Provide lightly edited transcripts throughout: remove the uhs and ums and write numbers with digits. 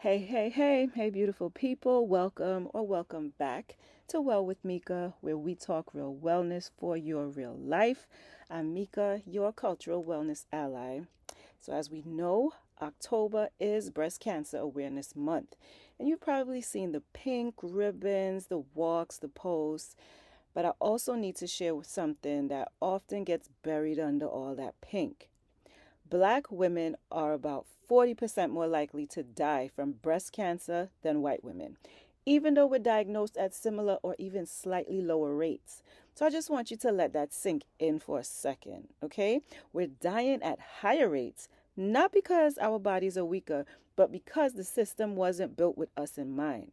Hey, beautiful people. Welcome or welcome back to Well with Mika, where we talk real wellness for your real life. I'm Mika, your cultural wellness ally. So, as we know, October is Breast Cancer Awareness Month. And you've probably seen the pink ribbons, the walks, the posts. But I also need to share something that often gets buried under all that pink. Black women are about 40% more likely to die from breast cancer than white women, even though we're diagnosed at similar or even slightly lower rates. So I just want you to let that sink in for a second, okay? We're dying at higher rates, not because our bodies are weaker, but because the system wasn't built with us in mind.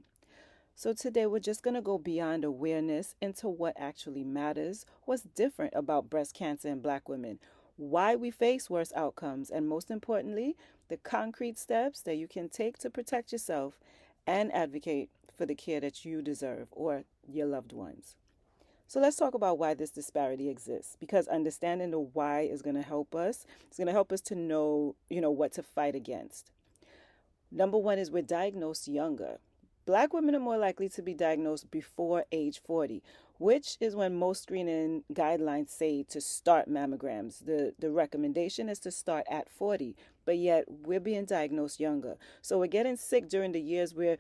So today we're just going to go beyond awareness into what actually matters, what's different about breast cancer in black women, why we face worse outcomes, and most importantly, the concrete steps that you can take to protect yourself and advocate for the care that you deserve or your loved ones. So let's talk about why this disparity exists, because understanding the why is going to help us. It's going to help us to know, what to fight against. Number one is we're diagnosed younger. Black women are more likely to be diagnosed before age 40, which is when most screening guidelines say to start mammograms. The recommendation is to start at 40, but yet we're being diagnosed younger. So we're getting sick during the years where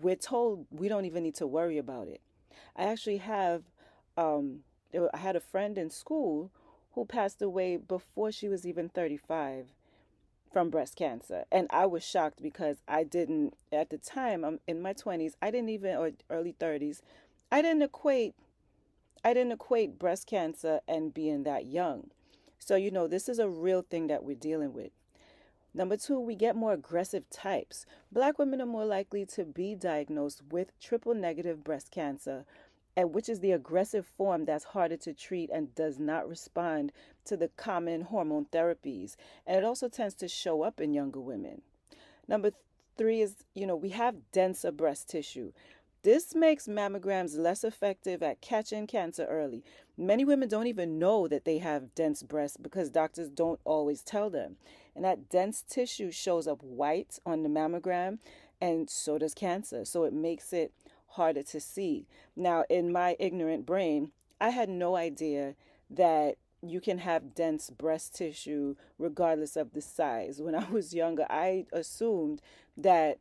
we're told we don't even need to worry about it. I actually um, I had a friend in school who passed away before she was even 35 from breast cancer. And I was shocked because I didn't, at the time, I'm in my 20s, I didn't even, or early 30s, I didn't equate, I didn't equate breast cancer and being that young. So, this is a real thing that we're dealing with. Number two, we get more aggressive types. Black women are more likely to be diagnosed with triple negative breast cancer, and which is the aggressive form that's harder to treat and does not respond to the common hormone therapies. And it also tends to show up in younger women. Number three is, we have denser breast tissue. This makes mammograms less effective at catching cancer early. Many women don't even know that they have dense breasts because doctors don't always tell them. And that dense tissue shows up white on the mammogram, and so does cancer. So it makes it harder to see. Now, in my ignorant brain, I had no idea that you can have dense breast tissue regardless of the size. When I was younger, I assumed that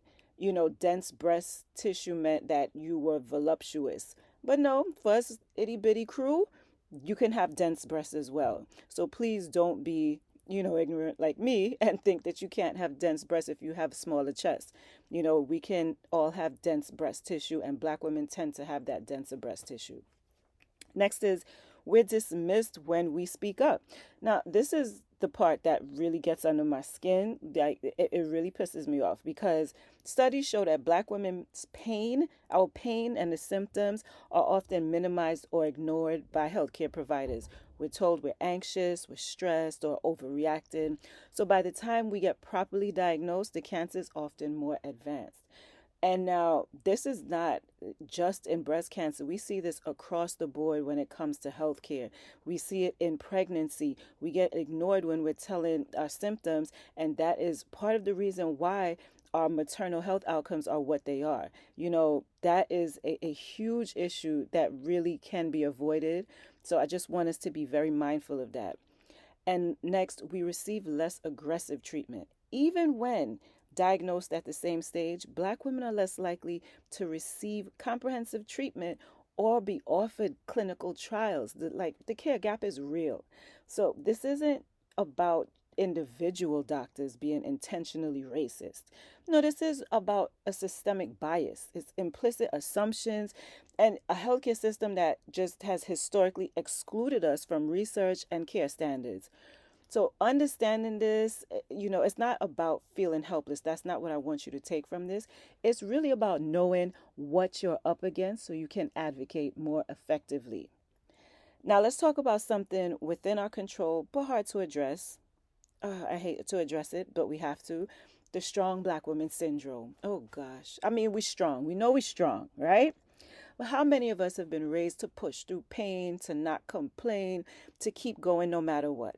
dense breast tissue meant that you were voluptuous. But no, for us itty bitty crew, you can have dense breasts as well. So please don't be, ignorant like me and think that you can't have dense breasts if you have smaller chest. We can all have dense breast tissue, and black women tend to have that denser breast tissue. Next is we're dismissed when we speak up. Now, this is the part that really gets under my skin. It really pisses me off because studies show that black women's pain, our pain and the symptoms are often minimized or ignored by healthcare providers. We're told we're anxious, we're stressed, or overreacted. So by the time we get properly diagnosed, the cancer is often more advanced. And now, this is not just in breast cancer. We see this across the board when it comes to healthcare. We see it in pregnancy. We get ignored when we're telling our symptoms, and that is part of the reason why our maternal health outcomes are what they are. That is a huge issue that really can be avoided. So I just want us to be very mindful of that. And next, we receive less aggressive treatment. Even when diagnosed at the same stage, black women are less likely to receive comprehensive treatment or be offered clinical trials. The care gap is real. So this isn't about individual doctors being intentionally racist. No, this is about a systemic bias. It's implicit assumptions and a healthcare system that just has historically excluded us from research and care standards. So understanding this, it's not about feeling helpless. That's not what I want you to take from this. It's really about knowing what you're up against so you can advocate more effectively. Now, let's talk about something within our control, but hard to address. I hate to address it, but we have to. The strong black woman syndrome. Oh gosh. I mean, we're strong. We know we're strong, right? But how many of us have been raised to push through pain, to not complain, to keep going no matter what?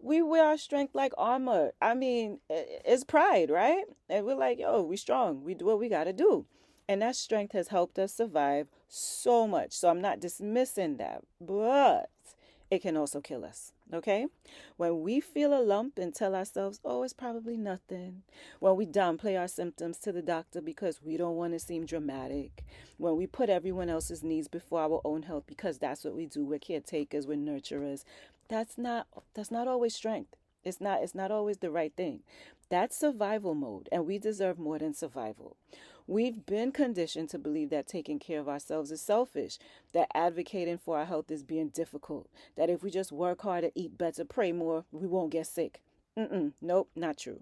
we wear our strength like armor. I mean, it's pride, right? And we're like, yo, we strong. We do what we got to do. And that strength has helped us survive so much. So I'm not dismissing that, but it can also kill us. Okay? When we feel a lump and tell ourselves, oh, it's probably nothing. When we downplay our symptoms to the doctor because we don't want to seem dramatic. When we put everyone else's needs before our own health because that's what we do. We're caretakers, we're nurturers. That's not always strength. It's not always the right thing. That's survival mode, and we deserve more than survival. We've been conditioned to believe that taking care of ourselves is selfish, that advocating for our health is being difficult, that if we just work harder, eat better, pray more, we won't get sick. Nope, not true.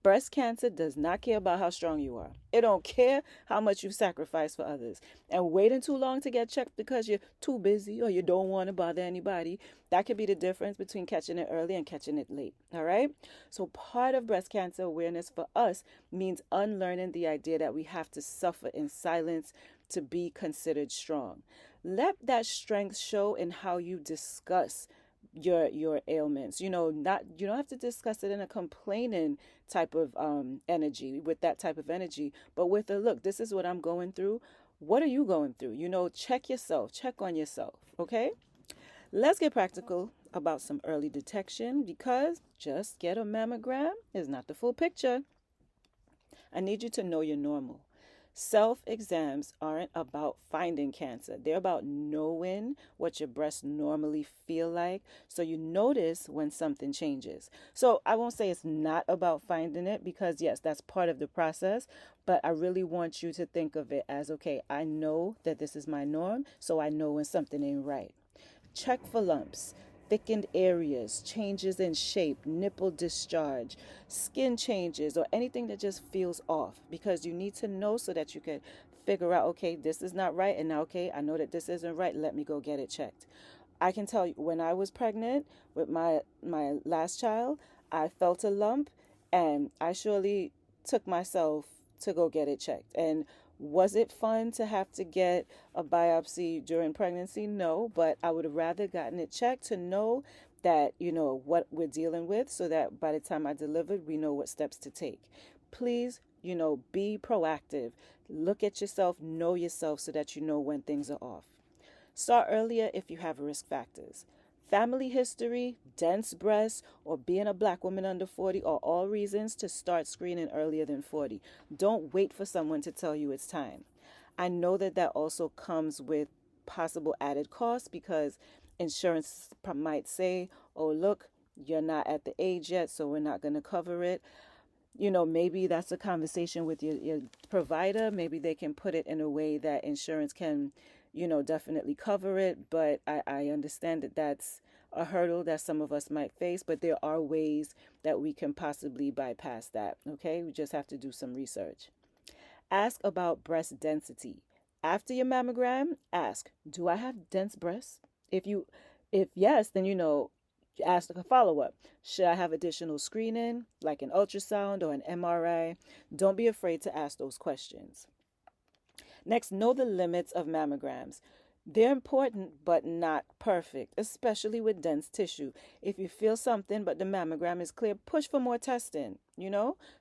Breast cancer does not care about how strong you are. It don't care how much you've sacrificed for others. And waiting too long to get checked because you're too busy or you don't want to bother anybody, that could be the difference between catching it early and catching it late. All right? So part of breast cancer awareness for us means unlearning the idea that we have to suffer in silence to be considered strong. Let that strength show in how you discuss your ailments. Not, you don't have to discuss it in a complaining type of energy, with that type of energy, but with a look, this is what I'm going through. What are you going through? Check yourself, check on yourself. Okay, let's get practical about some early detection, because just get a mammogram is not the full picture. I need you to know you're normal. Self exams aren't about finding cancer. They're about knowing what your breasts normally feel like, so you notice when something changes. So I won't say it's not about finding it, because yes, that's part of the process, but I really want you to think of it as, okay, I know that this is my norm, so I know when something ain't right. Check for lumps, thickened areas, changes in shape, nipple discharge, skin changes, or anything that just feels off, because you need to know so that you can figure out, okay, this is not right, and now, okay, I know that this isn't right, let me go get it checked. I can tell you, when I was pregnant with my last child, I felt a lump, and I surely took myself to go get it checked. And was it fun to have to get a biopsy during pregnancy? No, but I would have rather gotten it checked to know that, what we're dealing with, so that by the time I delivered, we know what steps to take. Please, be proactive. Look at yourself, know yourself, so that you know when things are off. Start earlier if you have risk factors. Family history, dense breasts, or being a black woman under 40 are all reasons to start screening earlier than 40. Don't wait for someone to tell you it's time. I know that that also comes with possible added costs, because insurance might say, oh, look, you're not at the age yet, so we're not going to cover it. Maybe that's a conversation with your provider. Maybe they can put it in a way that insurance can, definitely cover it. But I understand that that's a hurdle that some of us might face, but there are ways that we can possibly bypass that. Okay, we just have to do some research. Ask about breast density. After your mammogram, ask, do I have dense breasts? If yes, then ask a follow up. Should I have additional screening, like an ultrasound or an MRI? Don't be afraid to ask those questions. Next, know the limits of mammograms. They're important but not perfect, especially with dense tissue. If you feel something but the mammogram is clear, push for more testing.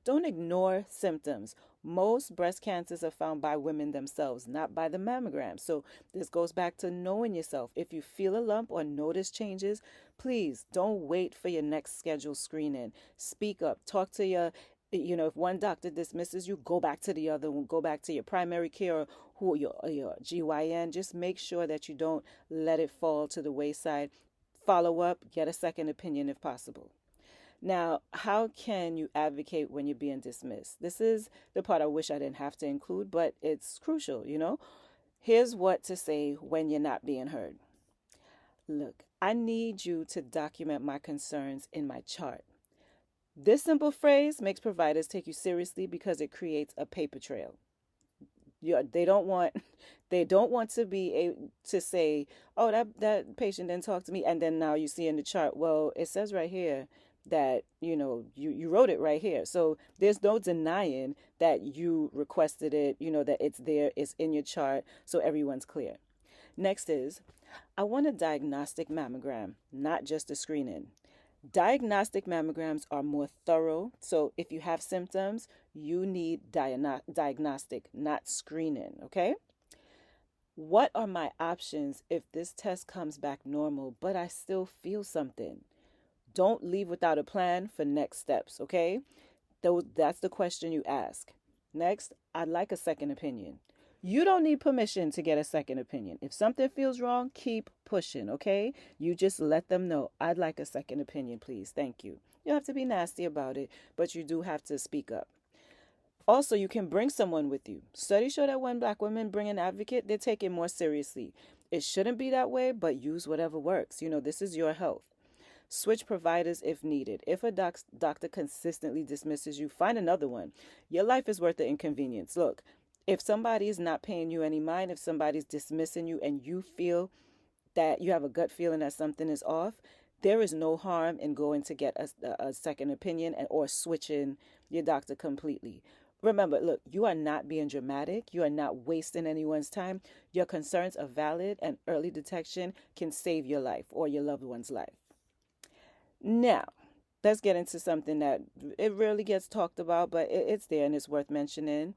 Don't ignore symptoms. Most breast cancers are found by women themselves, not by the mammogram. So this goes back to knowing yourself. If you feel a lump or notice changes, please don't wait for your next scheduled screening. Speak up. Talk to if one doctor dismisses you, go back to the other one, go back to your primary care, who your GYN. Just make sure that you don't let it fall to the wayside. Follow up, get a second opinion if possible. Now, how can you advocate when you're being dismissed? This is the part I wish I didn't have to include, but it's crucial. Here's what to say when you're not being heard. Look, I need you to document my concerns in my chart. This simple phrase makes providers take you seriously, because it creates a paper trail. They don't want to be able to say, oh, that patient didn't talk to me, and then now you see in the chart, well, it says right here that you wrote it right here. So there's no denying that you requested it, that it's there, it's in your chart, so everyone's clear. Next is, I want a diagnostic mammogram, not just a screening. Diagnostic mammograms are more thorough. So if you have symptoms, you need diagnostic, not screening. Okay. What are my options if this test comes back normal, but I still feel something? Don't leave without a plan for next steps. Okay. That's the question you ask. Next, I'd like a second opinion. You don't need permission to get a second opinion. If something feels wrong, keep pushing, okay? You just let them know, I'd like a second opinion, please. Thank you. You don't have to be nasty about it, but you do have to speak up. Also, you can bring someone with you. Studies show that when black women bring an advocate, they take it more seriously. It shouldn't be that way, but use whatever works. This is your health. Switch providers if needed. If a doctor consistently dismisses you, find another one. Your life is worth the inconvenience. Look, if somebody is not paying you any mind, if somebody's dismissing you and you feel that you have a gut feeling that something is off, there is no harm in going to get a second opinion or switching your doctor completely. Remember, look, you are not being dramatic. You are not wasting anyone's time. Your concerns are valid, and early detection can save your life or your loved one's life. Now, let's get into something that it rarely gets talked about, but it's there and it's worth mentioning.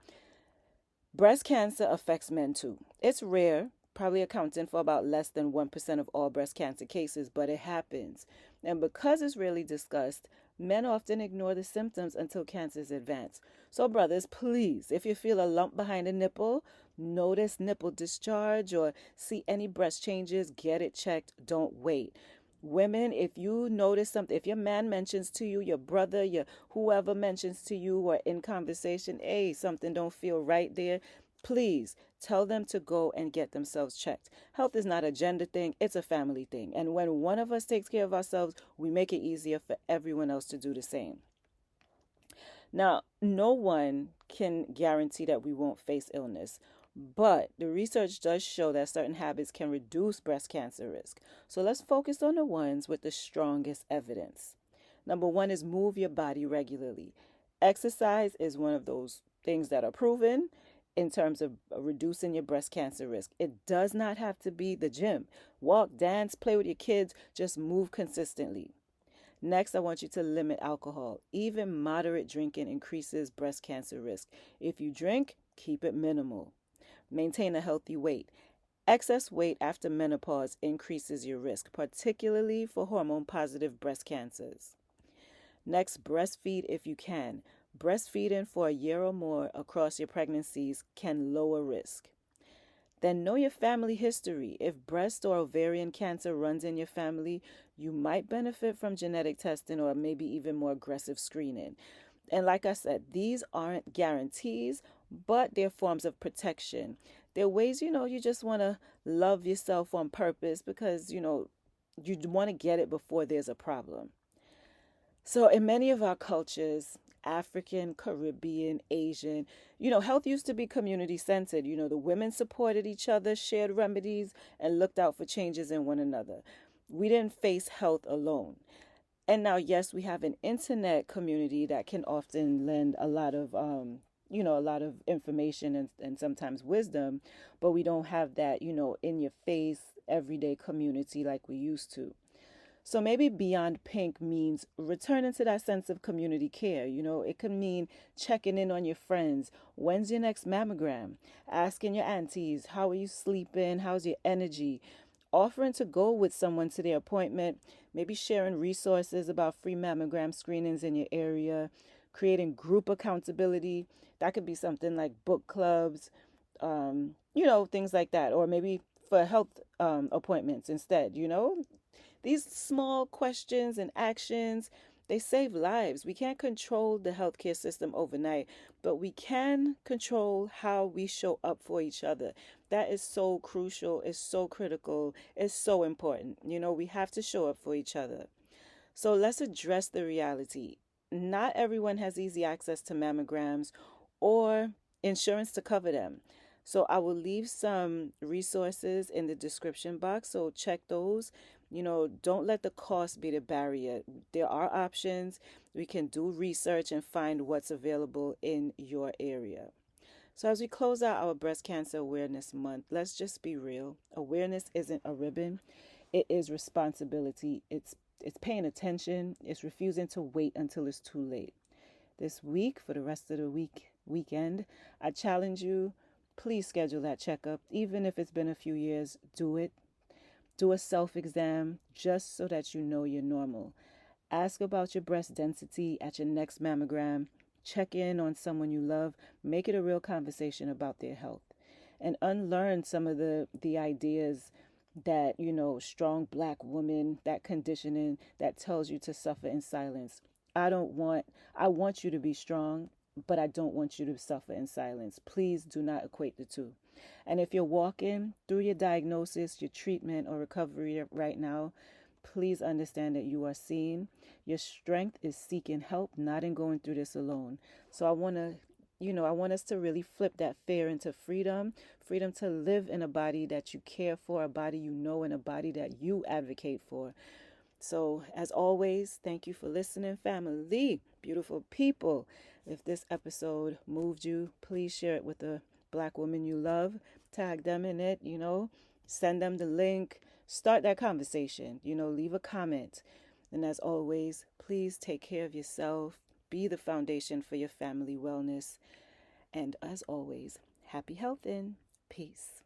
Breast cancer affects men too. It's rare, probably accounting for about less than 1% of all breast cancer cases, but it happens. And because it's rarely discussed, men often ignore the symptoms until cancer is advanced. So, brothers, please, if you feel a lump behind a nipple, notice nipple discharge, or see any breast changes, get it checked. Don't wait. Women, if you notice something, if your man mentions to you, your brother, your whoever mentions to you or in conversation, hey, something don't feel right there, please tell them to go and get themselves checked. Health is not a gender thing, it's a family thing. And when one of us takes care of ourselves, we make it easier for everyone else to do the same. Now, no one can guarantee that we won't face illness, but the research does show that certain habits can reduce breast cancer risk. So let's focus on the ones with the strongest evidence. Number one is move your body regularly. Exercise is one of those things that are proven in terms of reducing your breast cancer risk. It does not have to be the gym. Walk, dance, play with your kids, just move consistently. Next, I want you to limit alcohol. Even moderate drinking increases breast cancer risk. If you drink, keep it minimal. Maintain a healthy weight. Excess weight after menopause increases your risk, particularly for hormone positive breast cancers. Next, breastfeed if you can. Breastfeeding for a year or more across your pregnancies can lower risk. Then know your family history. If breast or ovarian cancer runs in your family, you might benefit from genetic testing or maybe even more aggressive screening. And like I said, these aren't guarantees, but they're forms of protection. They're ways, you just want to love yourself on purpose because, you want to get it before there's a problem. So, in many of our cultures, African, Caribbean, Asian, health used to be community centered. The women supported each other, shared remedies, and looked out for changes in one another. We didn't face health alone. And now, yes, we have an internet community that can often lend a lot of, a lot of information and sometimes wisdom, but we don't have that, in your face, everyday community like we used to. So maybe Beyond Pink means returning to that sense of community care. It could mean checking in on your friends. When's your next mammogram? Asking your aunties, how are you sleeping? How's your energy? Offering to go with someone to their appointment, maybe sharing resources about free mammogram screenings in your area, creating group accountability. That could be something like book clubs, things like that. Or maybe for health appointments instead, these small questions and actions, they save lives. We can't control the healthcare system overnight, but we can control how we show up for each other. That is so crucial, it's so critical, it's so important. We have to show up for each other. So let's address the reality. Not everyone has easy access to mammograms or insurance to cover them. So I will leave some resources in the description box. So check those. Don't let the cost be the barrier. There are options. We can do research and find what's available in your area. So as we close out our Breast Cancer Awareness Month, let's just be real. Awareness isn't a ribbon. It is responsibility. It's It's paying attention. It's refusing to wait until it's too late. This week, for the rest of the weekend, I challenge you, please schedule that checkup. Even if it's been a few years, do it. Do a self exam just so that you know you're normal. Ask about your breast density at your next mammogram. Check in on someone you love. Make it a real conversation about their health. And unlearn some of the ideas that, strong black woman, that conditioning that tells you to suffer in silence. I don't want, I want you to be strong, but I don't want you to suffer in silence. Please do not equate the two. And if you're walking through your diagnosis, your treatment, or recovery right now, please understand that you are seen. Your strength is seeking help, not in going through this alone. So I want us to really flip that fear into freedom, freedom to live in a body that you care for, a body you know, and a body that you advocate for. So, as always, thank you for listening, family, beautiful people. If this episode moved you, please share it with a black woman you love. Tag them in it, send them the link. Start that conversation, leave a comment. And as always, please take care of yourself. Be the foundation for your family wellness. And as always, happy health and peace.